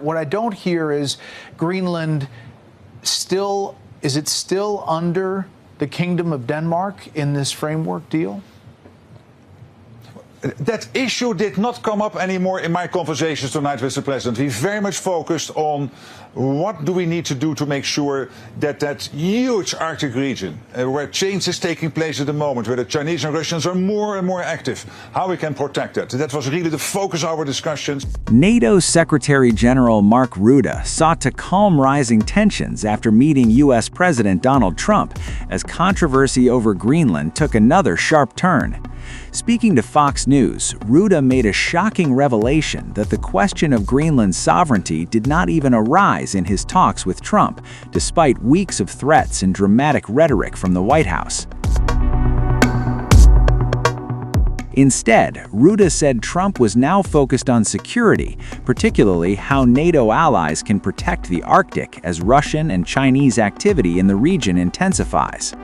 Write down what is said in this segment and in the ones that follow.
What I don't hear is Greenland is it still under the Kingdom of Denmark in this framework deal? That issue did not come up anymore in my conversations tonight with the President. We very much focused on what do we need to do to make sure that that huge Arctic region, where change is taking place at the moment, where the Chinese and Russians are more and more active, how we can protect that. That was really the focus of our discussions. NATO Secretary-General Mark Rutte sought to calm rising tensions after meeting U.S. President Donald Trump as controversy over Greenland took another sharp turn. Speaking to Fox News, Rutte made a shocking revelation that the question of Greenland's sovereignty did not even arise in his talks with Trump, despite weeks of threats and dramatic rhetoric from the White House. Instead, Rutte said Trump was now focused on security, particularly how NATO allies can protect the Arctic as Russian and Chinese activity in the region intensifies.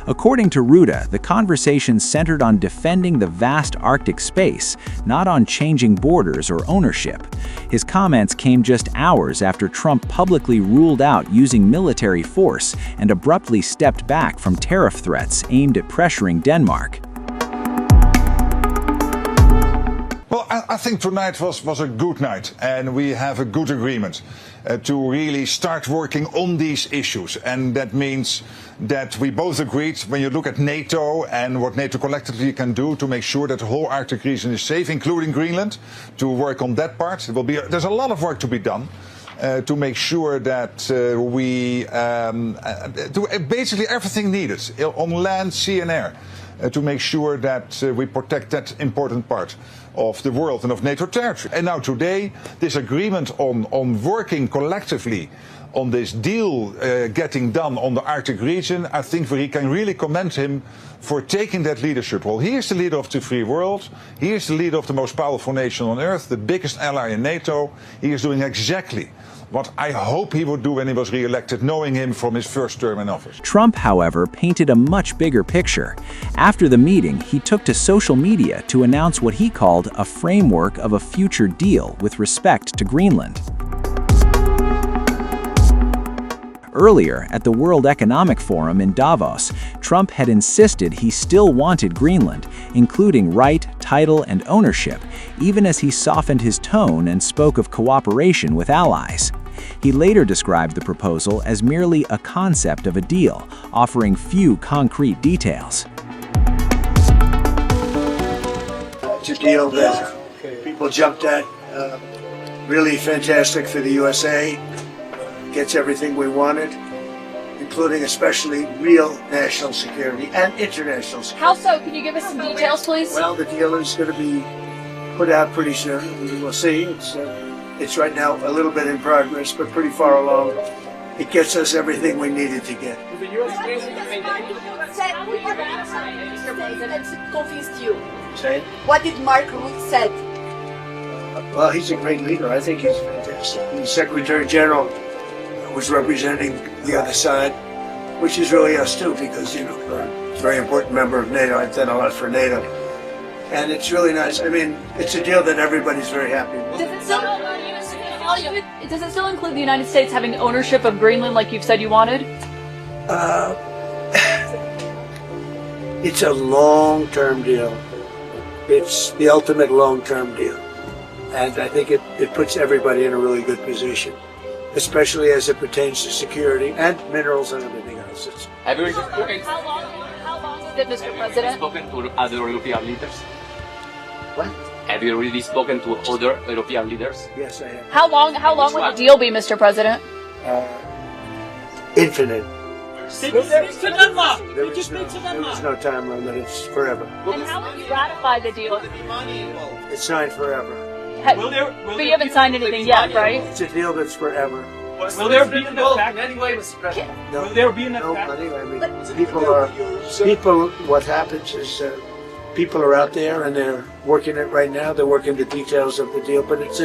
According to Rutte, the conversation centered on defending the vast Arctic space, not on changing borders or ownership. His comments came just hours after Trump publicly ruled out using military force and abruptly stepped back from tariff threats aimed at pressuring Denmark. Well, I think tonight was a good night, and we have a good agreement to really start working on these issues. And that means that we both agreed, when you look at NATO and what NATO collectively can do to make sure that the whole Arctic region is safe, including Greenland, to work on that part. There's a lot of work to be done to make sure that we do basically everything needed on land, sea and air. To make sure that we protect that important part of the world and of NATO territory. And now today, this agreement on working collectively on this deal getting done on the Arctic region, I think we can really commend him for taking that leadership role. He is the leader of the free world. He is the leader of the most powerful nation on earth, the biggest ally in NATO. He is doing exactly what I hope he would do when he was re-elected, knowing him from his first term in office. Trump, however, painted a much bigger picture. After the meeting, he took to social media to announce what he called a framework of a future deal with respect to Greenland. Earlier, at the World Economic Forum in Davos, Trump had insisted he still wanted Greenland, including right, title, and ownership, even as he softened his tone and spoke of cooperation with allies. He later described the proposal as merely a concept of a deal, offering few concrete details. It's a deal that people jumped at. Really fantastic for the USA. Gets everything we wanted, including especially real national security and international security. How so? Can you give us some details, please? Well, the deal is going to be put out pretty soon. We will see. It's right now a little bit in progress, but pretty far along. It gets us everything we needed to get. Confused you. Say? What did Mark Rutte said? Well, he's a great leader. I think he's fantastic. He's Secretary-General. Was representing the other side, which is really us too, because we're a very important member of NATO. I've done a lot for NATO, and it's really nice. I mean, it's a deal that everybody's very happy with. Does it still include the United States having ownership of Greenland, like you've said you wanted? It's a long-term deal. It's the ultimate long-term deal, and I think it puts everybody in a really good position, especially as it pertains to security and minerals and everything else. How long is it, Mr. President? Spoken to other European leaders? What? Have you really spoken to other European leaders? Yes, I have. How long would the deal be, Mr. President? Infinite. Speak to Denmark! There is no time limit. It's forever. And how will you ratify the deal? It's signed forever. But you haven't signed anything yet, right? It's a deal that's forever. Will there be an effect anyway, Mr. President? No, Will there be an no effect? money. I mean, what happens is people are out there and they're working it right now. They're working the details of the deal, but it's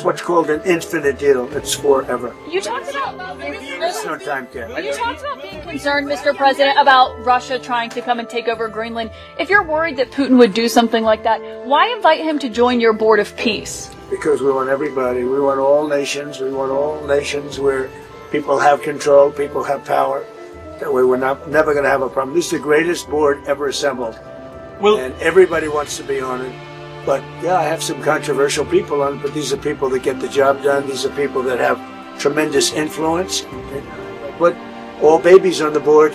what's called an infinite deal. It's forever. You talked about There's no time cap. You talked about being concerned, Mr. President, about Russia trying to come and take over Greenland. If you're worried that Putin would do something like that, why invite him to join your board of peace? because we want everybody. We want all nations. We want all nations where people have control, people have power. That way we're never going to have a problem. This is the greatest board ever assembled. And everybody wants to be on it. But yeah, I have some controversial people on it, but these are people that get the job done. These are people that have tremendous influence. But all babies on the board,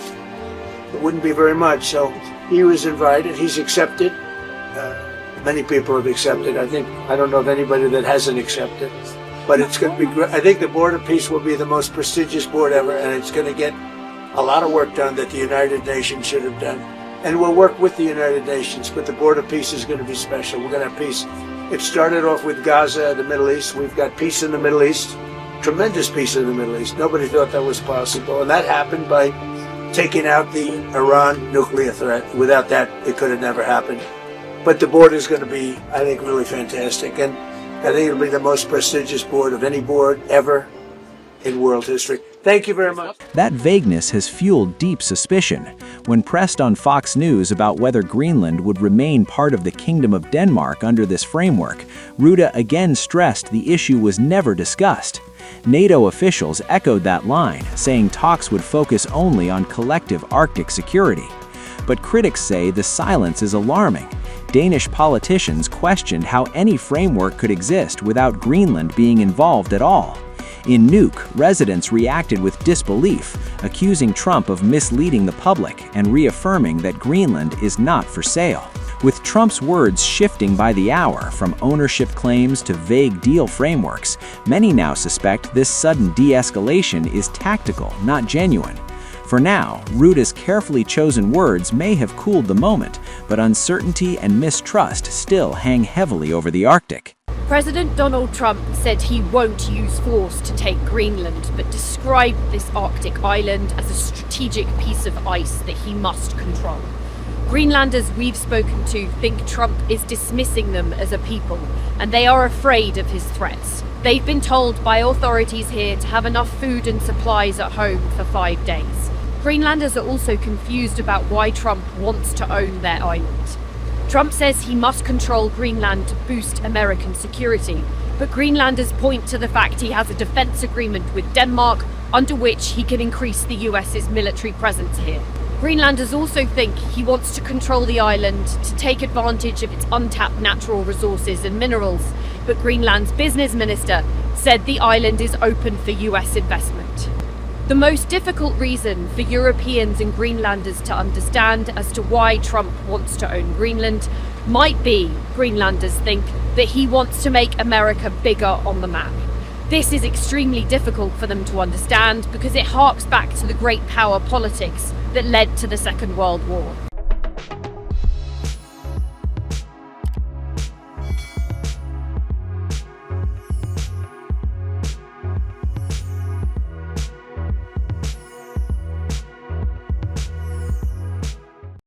it wouldn't be very much. So he was invited, he's accepted. Many people have accepted. I don't know of anybody that hasn't accepted. But it's going to be great. I think the Board of Peace will be the most prestigious board ever, and it's going to get a lot of work done that the United Nations should have done. And we'll work with the United Nations, but the Board of Peace is going to be special. We're going to have peace. It started off with Gaza, the Middle East. We've got peace in the Middle East, tremendous peace in the Middle East. Nobody thought that was possible, and that happened by taking out the Iran nuclear threat. Without that, it could have never happened. But the board is going to be, I think, really fantastic. And I think it'll be the most prestigious board of any board ever in world history. Thank you very much. That vagueness has fueled deep suspicion. When pressed on Fox News about whether Greenland would remain part of the Kingdom of Denmark under this framework, Rutte again stressed the issue was never discussed. NATO officials echoed that line, saying talks would focus only on collective Arctic security. But critics say the silence is alarming. Danish politicians questioned how any framework could exist without Greenland being involved at all. In Nuuk, residents reacted with disbelief, accusing Trump of misleading the public and reaffirming that Greenland is not for sale. With Trump's words shifting by the hour from ownership claims to vague deal frameworks, many now suspect this sudden de-escalation is tactical, not genuine. For now, Rutte's carefully chosen words may have cooled the moment, but uncertainty and mistrust still hang heavily over the Arctic. President Donald Trump said he won't use force to take Greenland, but described this Arctic island as a strategic piece of ice that he must control. Greenlanders we've spoken to think Trump is dismissing them as a people, and they are afraid of his threats. They've been told by authorities here to have enough food and supplies at home for 5 days. Greenlanders are also confused about why Trump wants to own their island. Trump says he must control Greenland to boost American security, but Greenlanders point to the fact he has a defense agreement with Denmark under which he can increase the US's military presence here. Greenlanders also think he wants to control the island to take advantage of its untapped natural resources and minerals, but Greenland's business minister said the island is open for US investment. The most difficult reason for Europeans and Greenlanders to understand as to why Trump wants to own Greenland might be Greenlanders think that he wants to make America bigger on the map. This is extremely difficult for them to understand because it harks back to the great power politics that led to the Second World War.